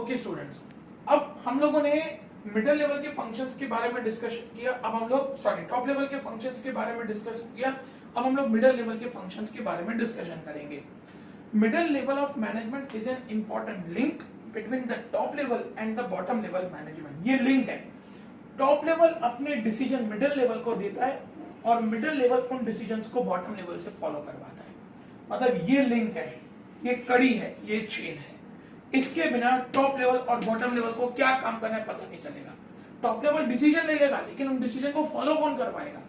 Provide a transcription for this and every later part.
Okay students, अब हम लोगों ने मिडिल लेवल के फंक्शंस के बारे में डिस्कशन किया। अब हम लोग टॉप लेवल के फंक्शंस के बारे में डिस्कस किया। अब हम लोग मिडिल लेवल के फंक्शंस के बारे में डिस्कशन करेंगे। Middle level of management is an important link between the top level and the bottom level management. ये लिंक है, टॉप लेवल अपने डिसीजन मिडिल लेवल को देता है और मिडिल लेवल उन डिसीजंस को बॉटम लेवल से फॉलो करवाता है। मतलब ये लिंक है, ये कड़ी है, ये चेन है। इसके बिना टॉप लेवल और बॉटम लेवल को क्या काम करना है पता नहीं चलेगा। टॉप लेवल डिसीजन ले लेगा लेकिन उन डिसीजन को फॉलो कौन करवाएगा?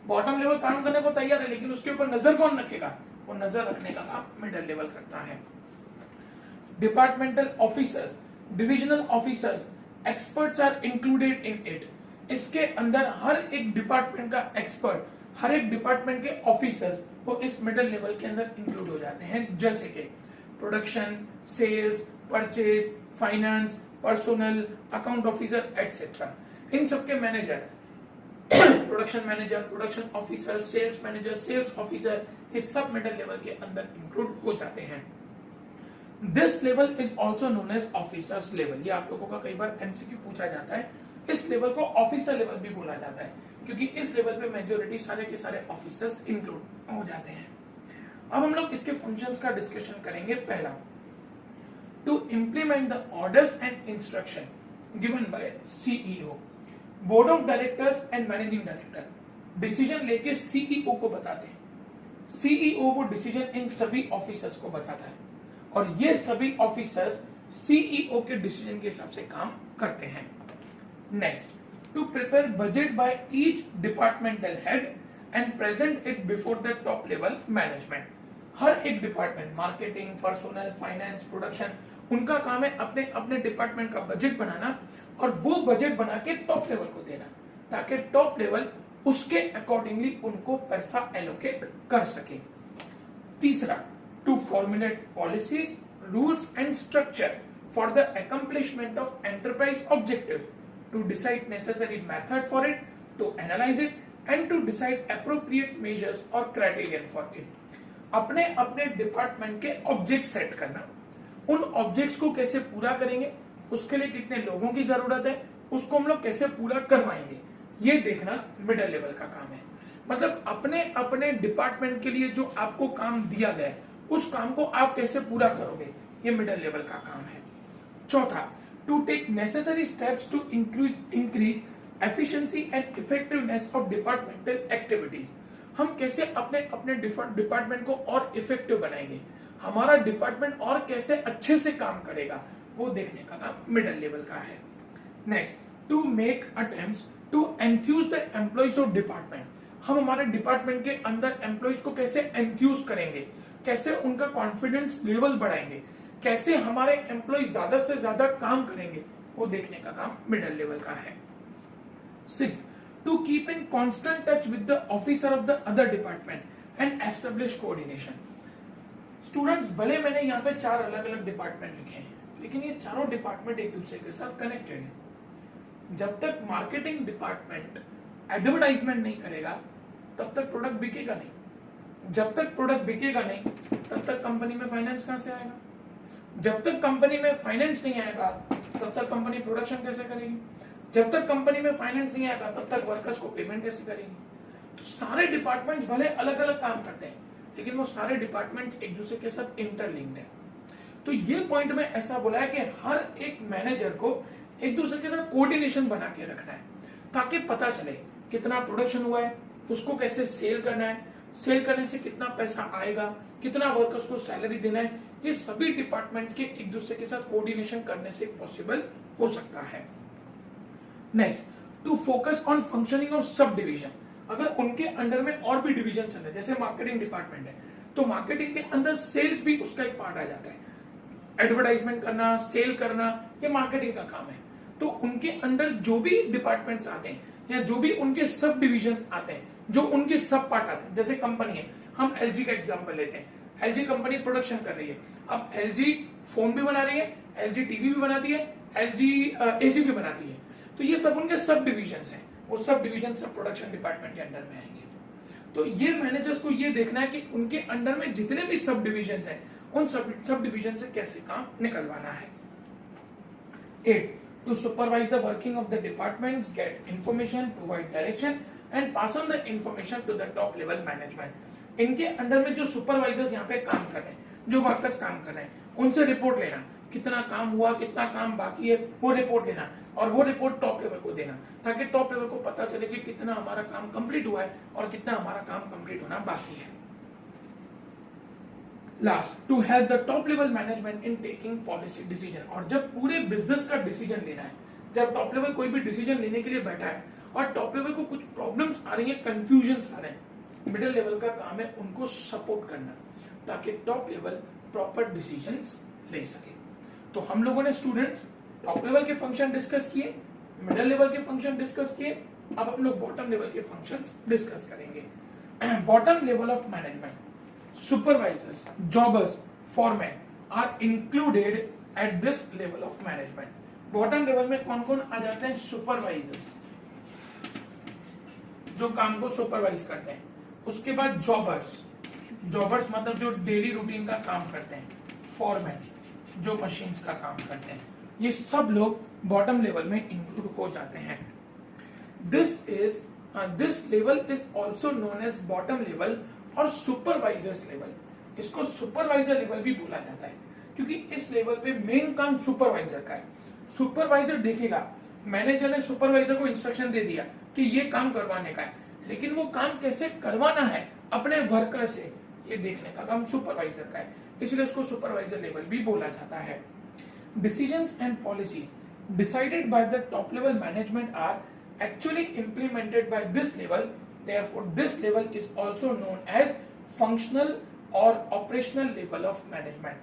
बॉटम लेवल काम करने को तैयार है लेकिन उसके ऊपर नजर कौन रखेगा? वो नजर रखने का काम मिडिल लेवल करता है। Departmental officers, divisional officers, experts are included in it. इसके अंदर हर एक डिपार्टमेंट का एक्सपर्ट, हर एक डिपार्टमेंट के ऑफिसर्स वो इस मिडिल लेवल के अंदर इंक्लूड हो जाते हैं, जैसे कि production, sales, purchase, finance, personal, account officer etcetera. इन सबके manager, production manager, production officer, sales manager, sales officer, ये सब मिडिल लेवल के अंदर इंक्लूड हो जाते हैं। This level is also known as officers level. ये आप लोगों का कई बार एमसीक्यू पूछा जाता है। इस लेवल को ऑफिसर लेवल भी बोला जाता है क्योंकि इस लेवल पे मेजॉरिटी सारे के सारे ऑफिसर्स इंक्लूड हो जाते हैं। अब हम लोग इसके फंक्शंस का डिस्कशन करेंगे। पहला, to implement the orders and instruction given by CEO, board of directors and managing director decision लेके सीईओ को बताते हैं। सीईओ वो डिसीजन इन सभी ऑफिसर्स को बताता है और ये सभी ऑफिसर्स सीईओ के डिसीजन के हिसाब से काम करते हैं। Next, to prepare budget by each departmental head and present it before the top level management. हर एक department, marketing, personal, finance, production, उनका काम है अपने अपने डिपार्टमेंट का बजट बनाना और वो बजट बना के टॉप लेवल को देना ताकि टॉप लेवल उसके अकॉर्डिंगली उनको पैसा एलोकेट कर सके। तीसरा, to formulate policies, rules and structure for the accomplishment of enterprise objectives, to decide necessary method for it, to analyse it and to decide appropriate measures और क्राइटेरियन फॉर इट। अपने अपने department के object set करना, उन objects को कैसे पूरा करेंगे, उसके लिए कितने लोगों की जरूरत है, उसको हम लोग कैसे पूरा करवाएंगे, ये देखना मिडिल लेवल का काम है। मतलब अपने अपने डिपार्टमेंट के लिए जो आपको काम दिया गया है उस काम को आप कैसे पूरा करोगे, ये मिडिल लेवल का काम है। चौथा, to take necessary steps to increase efficiency and effectiveness of departmental activities. हम कैसे अपने अपने डिपार्टमेंट को और इफेक्टिव बनाएंगे, हमारा डिपार्टमेंट और कैसे अच्छे से काम करेगा, वो देखने का काम मिडिल लेवल का है। Next, to make attempts to enthuse the employees of department. हम हमारे डिपार्टमेंट के अंदर एम्प्लॉइज को कैसे एंथ्यूज करेंगे, कैसे उनका कॉन्फिडेंस लेवल बढ़ाएंगे, कैसे हमारे एम्प्लॉइज ज्यादा से ज्यादा काम करेंगे, वो देखने का काम मिडिल लेवल का है। Sixth, to keep in constant touch with the officer of the other department and establish coordination. Students, भले मैंने यहाँ पे 4 अलग अलग डिपार्टमेंट लिखे हैं लेकिन ये चारों डिपार्टमेंट एक दूसरे के साथ कनेक्टेड है। जब तक मार्केटिंग डिपार्टमेंट एडवर्टाइजमेंट नहीं करेगा तब तक प्रोडक्ट बिकेगा नहीं। जब तक प्रोडक्ट बिकेगा नहीं तब तक कंपनी में फाइनेंस कहां से आएगा? जब तक कंपनी में फाइनेंस नहीं आएगा तब तक कंपनी प्रोडक्शन कैसे करेगी? जब तक कंपनी में फाइनेंस नहीं आएगा तब तक वर्कर्स को पेमेंट कैसे करेगी? तो सारे डिपार्टमेंट्स भले अलग अलग काम करते हैं लेकिन वो सारे डिपार्टमेंट्स एक दूसरे के साथ इंटरलिंक्ड है। तो ये पॉइंट में ऐसा बोला है कि हर एक मैनेजर को एक दूसरे के साथ कोऑर्डिनेशन बना के रखना है ताकि पता चले कितना प्रोडक्शन हुआ है, उसको कैसे सेल करना है, सेल करने से कितना पैसा आएगा, कितना वर्कर्स को सैलरी देना है। ये सभी डिपार्टमेंट्स के एक दूसरे के साथ कोऑर्डिनेशन करने से पॉसिबल हो सकता है। Next, to focus on functioning of sub division. अगर उनके अंडर में और भी डिवीजन चल रहे, जैसे मार्केटिंग डिपार्टमेंट है तो मार्केटिंग के अंदर सेल्स भी उसका एक पार्ट आ जाता है। एडवर्टाइजमेंट करना, सेल करना, ये मार्केटिंग का काम है। तो उनके अंडर जो भी डिपार्टमेंट्स आते हैं या जो भी उनके सब डिविजन्स आते हैं, जो उनके सब पार्ट आते हैं, जैसे कंपनी है, हम एलजी का एग्जांपल लेते हैं। एलजी कंपनी प्रोडक्शन कर रही है, अब एलजी फोन भी बना रही है, एलजी टीवी भी बनाती है, एलजी एसी भी बनाती है। तो ये सब उनके सब डिविजन्स हैं, वो सब डिवीजन सब प्रोडक्शन डिपार्टमेंट के अंडर में आएंगे। तो ये मैनेजर्स को ये देखना है कि उनके अंडर में जितने भी सब डिविजन्स हैं उन सब डिवीजन से कैसे काम निकलवाना है। 8. To supervise the working of the departments, get information, provide direction and pass on the information to the top level management. इनके अंडर में जो सुपरवाइजर्स यहाँ पे काम कर रहे हैं, जो वर्कर्स काम कर रहे हैं, उनसे रिपोर्ट लेना, कितना काम हुआ, कितना काम बाकी है, वो रिपोर्ट लेना और वो रिपोर्ट टॉप लेवल को देना, ताकि टॉप लेवल को पता चले कि कितना हमारा काम कंप्लीट हुआ है और कितना हमारा काम कंप्लीट होना बाकी है. Last, to help the top level management in taking policy decision. और जब पूरे बिजनेस का डिसीजन लेना है, जब टॉप लेवल कोई भी डिसीजन लेने के लिए बैठा है और टॉप लेवल को कुछ प्रॉब्लम्स आ रही है, कंफ्यूजन्स आ रहे हैं, मिडिल लेवल का काम है उनको सपोर्ट करना, ताकि टॉप लेवल प्रॉपर डिसीजंस ले सके. तो हम लोगों ने स्टूडेंट्स टॉप लेवल के फंक्शन डिस्कस किए, मिडिल लेवल के फंक्शन डिस्कस किए, अब हम लोग बॉटम लेवल के फंक्शंस डिस्कस करेंगे. Bottom level of management, supervisors, jobbers, foremen are included at this level of management. Bottom level में कौन कौन आ जाते हैं? सुपरवाइजर्स, जो काम को सुपरवाइज करते हैं. उसके बाद जॉबर्स, जॉबर्स मतलब जो डेली रूटीन का काम करते हैं. फॉरमैन, जो मशीन्स का काम करते हैं. ये सब लोग बॉटम लेवल में इंक्लूड हो जाते हैं. This level is also known as bottom level और सुपरवाइजर्स लेवल. इसको सुपरवाइजर लेवल भी बोला जाता है, क्योंकि इस लेवल पे मेन काम सुपरवाइजर का है. सुपरवाइजर देखेगा, मैनेजर ने सुपरवाइजर को इंस्ट्रक्शन दे दिया कि ये काम करवाने का है, लेकिन वो काम कैसे करवाना है अपने वर्कर से, ये देखने का काम सुपरवाइजर का है. इसलिए इसको सुपरवाइजर लेवल भी बोला जाता है. Decisions and policies decided by the top level management are actually implemented by this level. Therefore, this level is also known as functional or operational level of management.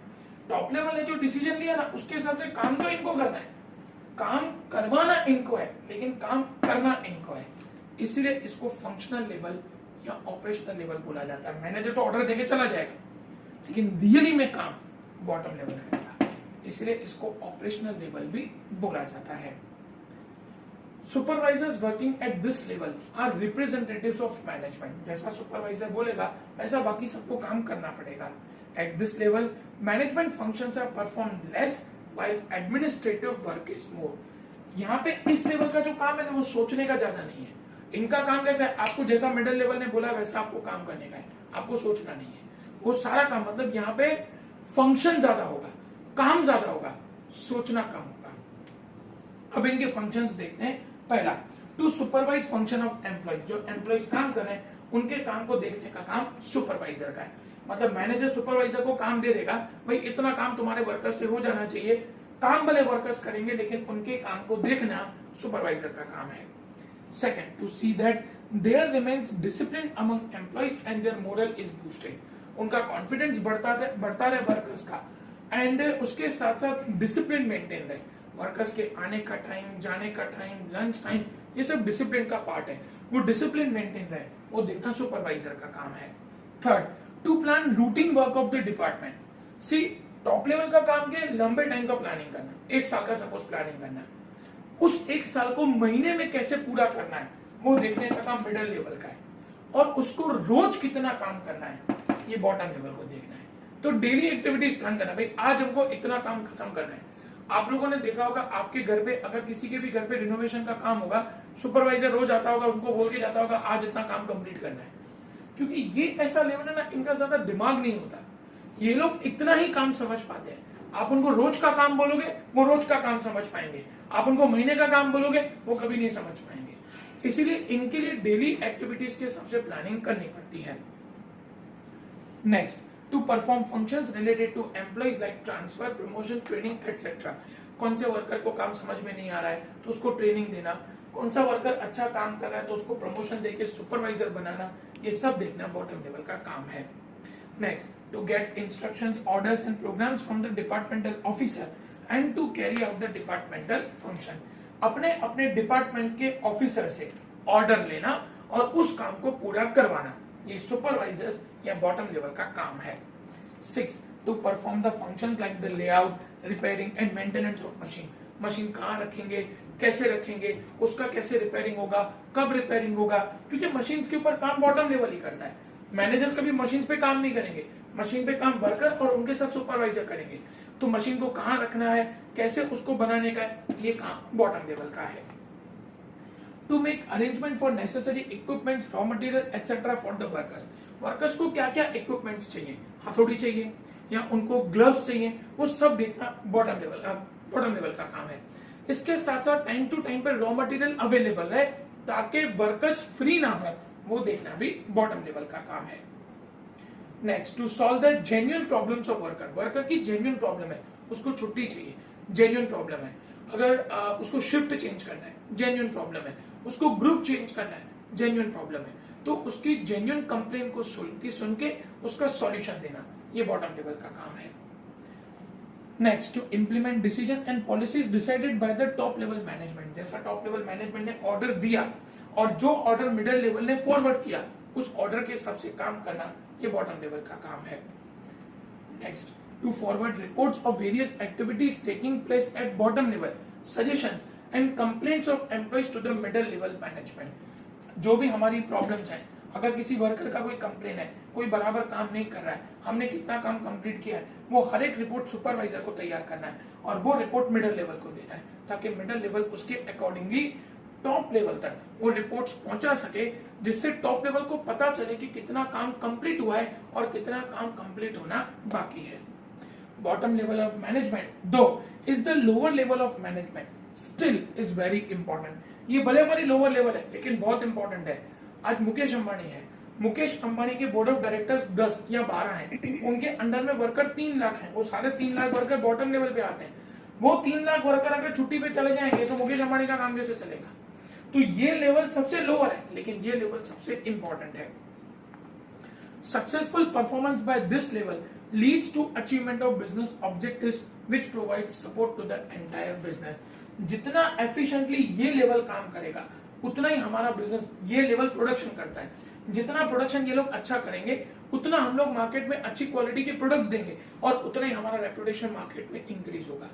Top level ने जो decision लिया ना, उसके हिसाब से काम तो इनको करना है, काम करवाना इनको है, लेकिन काम करना इनको है. इसलिए इसको फंक्शनल लेवल या ऑपरेशनल लेवल बोला जाता है. मैनेजर तो ऑर्डर देके चला जाएगा, लेकिन रियली में काम बॉटम लेवल करेगा, इसलिए इसको ऑपरेशनल लेवल भी बोला जाता है. Supervisors working at this level are representatives of management. जैसा सुपरवाइजर बोलेगा वैसा बाकी सबको काम करना पड़ेगा. At this level, management functions are performed less while administrative work is more. यहाँ पे इस लेवल का जो काम है ना, वो सोचने का ज्यादा नहीं है. इनका काम कैसा है, आपको जैसा मिडिल लेवल ने बोला वैसा आपको काम करने का है, आपको सोचना नहीं है. वो सारा काम, मतलब यहाँ पे फंक्शन ज्यादा होगा, काम ज्यादा होगा, सोचना कम होगा. अब इनके फंक्शंस देखते हैं. पहला, to supervise function of employees. जो एम्प्लॉइज काम कर रहे हैं उनके काम को देखने का काम सुपरवाइजर का है. मतलब मैनेजर सुपरवाइजर को काम दे देगा, भाई इतना काम तुम्हारे वर्कर से हो जाना चाहिए. काम भले वर्कर्स करेंगे, लेकिन उनके काम को देखना सुपरवाइजर का काम है. Second, to see that there remains discipline among employees and their morale is boosted. उनका कॉन्फिडेंस बढ़ता रहे वर्कर्स का, एंड उसके साथ साथ डिसिप्लिन मेंटेन रहे. वर्कर्स के आने का टाइम, जाने का टाइम, लंच टाइम, ये सब डिसिप्लिन का पार्ट है. वो डिसिप्लिन मेंटेन रहे, वो देखना सुपरवाइजर का काम है. Third, to plan routine work of the department. See, top level का काम क्या है? लंबे टाइम का प्लानिंग करना. एक साल का सपोज प्लानिंग करना, उस एक साल को महीने में कैसे पूरा करना है, वो देखने का काम मिडिल लेवल का है. और उसको रोज कितना काम करना है, ये बॉटम लेवल को देखना है. तो डेली एक्टिविटीज प्लान करना, भाई आज हमको इतना काम खत्म करना है. आप लोगों ने देखा होगा आपके घर पे, अगर किसी के भी घर पे रिनोवेशन का काम होगा, सुपरवाइजर रोज आता होगा, उनको बोल के जाता होगा आज इतना काम कंप्लीट करना है. क्योंकि ये ऐसा लेवल है ना, इनका ज्यादा दिमाग नहीं होता, ये लोग इतना ही काम समझ पाते हैं. आप उनको रोज का काम बोलोगे, वो रोज का काम समझ पाएंगे. आप उनको महीने का काम बोलोगे, वो कभी नहीं समझ पाएंगे. इसीलिए इनके लिए डेली एक्टिविटीज के हिसाब से प्लानिंग करनी पड़ती है. Next, to perform functions related to employees like transfer, promotion, training, etc. कौन से वर्कर को काम समझ में नहीं आ रहा है तो उसको ट्रेनिंग देना, कौन सा वर्कर अच्छा काम कर रहा है तो उसको प्रमोशन देके सुपरवाइजर बनाना, ये सब देखना बॉटम लेवल का काम है. Next, to get instructions, orders and programmes from the departmental officer and to carry out the departmental function. अपने अपने डिपार्टमेंट के ऑफिसर से ऑर्डर लेना और उस काम को पूरा करवाना, ये सुपरवाइजर्स या बॉटम लेवल का काम है. 6, to perform the functions like the layout, repairing and maintenance of machine. Machine कहाँ रखेंगे, कैसे रखेंगे, उसका कैसे रिपेयरिंग होगा, कब रिपेयरिंग होगा, क्योंकि मशीन के ऊपर काम बॉटम लेवल ही करता है. मैनेजर्स कभी मशीन पे काम नहीं करेंगे, मशीन पे काम वर्कर और उनके सब सुपरवाइजर करेंगे। तो मशीन को कहाँ रखना है, कैसे उसको बनाने का है, ये काम बॉटम लेवल का है। To make arrangement for necessary equipments, raw material etcetera for the workers. Workers को क्या क्या इक्विपमेंट्स चाहिए, हथौड़ी चाहिए या उनको ग्लव्स चाहिए, वो सब देखना बॉटम लेवल का काम है। इसके साथ साथ टाइम टू टाइम पर रॉ मटेरियल अवेलेबल रहे ताकि वर्कर्स फ्री ना हो, वो देखना भी बॉटम लेवल का काम है। Next, to solve the genuine problems of worker. Worker की जेन्युइन प्रॉब्लम है, उसको छुट्टी चाहिए, जेन्युइन प्रॉब्लम है। अगर उसको शिफ्ट चेंज करना है, जेन्युइन प्रॉब्लम है। उसको ग्रुप चेंज करना है, जेन्युइन प्रॉब्लम है। तो उसकी जेन्युइन कंप्लेन को सुन के उसका सॉल्यूशन देना, ये बॉटम लेवल का काम है। Next, to implement decision and policies decided by the top level management. जैसा टॉप लेवल मैनेजमेंट ने ऑर्डर दिया और जो ऑर्डर मिडिल लेवल ने फॉरवर्ड किया, उस ऑर्डर के हिसाब से काम करना, ये बॉटम लेवल का काम है। Next, to forward reports of various activities taking place at bottom level, suggestions and complaints of employees to the middle level management. जो भी हमारी प्रॉब्लम्स हैं, अगर किसी वर्कर का कोई कंप्लेन है, कोई बराबर काम नहीं कर रहा है, हमने कितना काम कंप्लीट किया है, वो हर एक रिपोर्ट सुपरवाइजर को तैयार करना है और वो रिपोर्ट मिडिल लेवल को देना है, ताकि मिडिल लेवल उसके अकॉर्डिंगली टॉप लेवल तक वो रिपोर्ट्स पहुंचा सके, जिससे टॉप लेवल को पता चले कि कितना काम कंप्लीट हुआ है और कितना काम कंप्लीट होना बाकी है। बॉटम लेवल ऑफ मैनेजमेंट दो is the lower level of management, still is very important. ये भले हमारी लोअर लेवल है लेकिन बहुत इंपॉर्टेंट है। आज मुकेश अंबानी है, मुकेश अंबानी के बोर्ड ऑफ डायरेक्टर्स 10 या 12 हैं, उनके अंडर में वर्कर 3 लाख हैं, वो सारे 3 लाख वर्कर बॉटम लेवल पे आते हैं। वो 3 लाख वर्कर अगर छुट्टी पे चले जाएंगे तो मुकेश अंबानी का काम कैसे चलेगा? तो ये लेवल सबसे लोअर है लेकिन ये लेवल सबसे इंपॉर्टेंट है। Successful performance by this level leads to achievement of business objectives which provide support to the entire business. जितना एफिशिएंटली ये लेवल काम करेगा उतना ही हमारा बिजनेस, ये लेवल प्रोडक्शन करता है, जितना प्रोडक्शन ये लोग अच्छा करेंगे उतना हम लोग मार्केट में अच्छी क्वालिटी के प्रोडक्ट्स देंगे और उतना ही हमारा रेपुटेशन मार्केट में इंक्रीज होगा।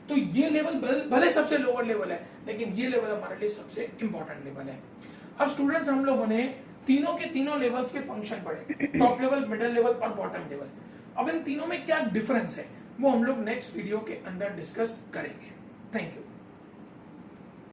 तो ये लेवल भले सबसे लोअर लेवल है लेकिन ये लेवल हमारे लिए सबसे इंपॉर्टेंट लेवल है। अब स्टूडेंट्स, हम लोगों ने तीनों के तीनों लेवल्स के फंक्शन पढ़े, टॉप लेवल, मिडिल लेवल और बॉटम लेवल। अब इन तीनों में क्या डिफरेंस है वो हम लोग नेक्स्ट वीडियो के अंदर डिस्कस करेंगे। Thank you.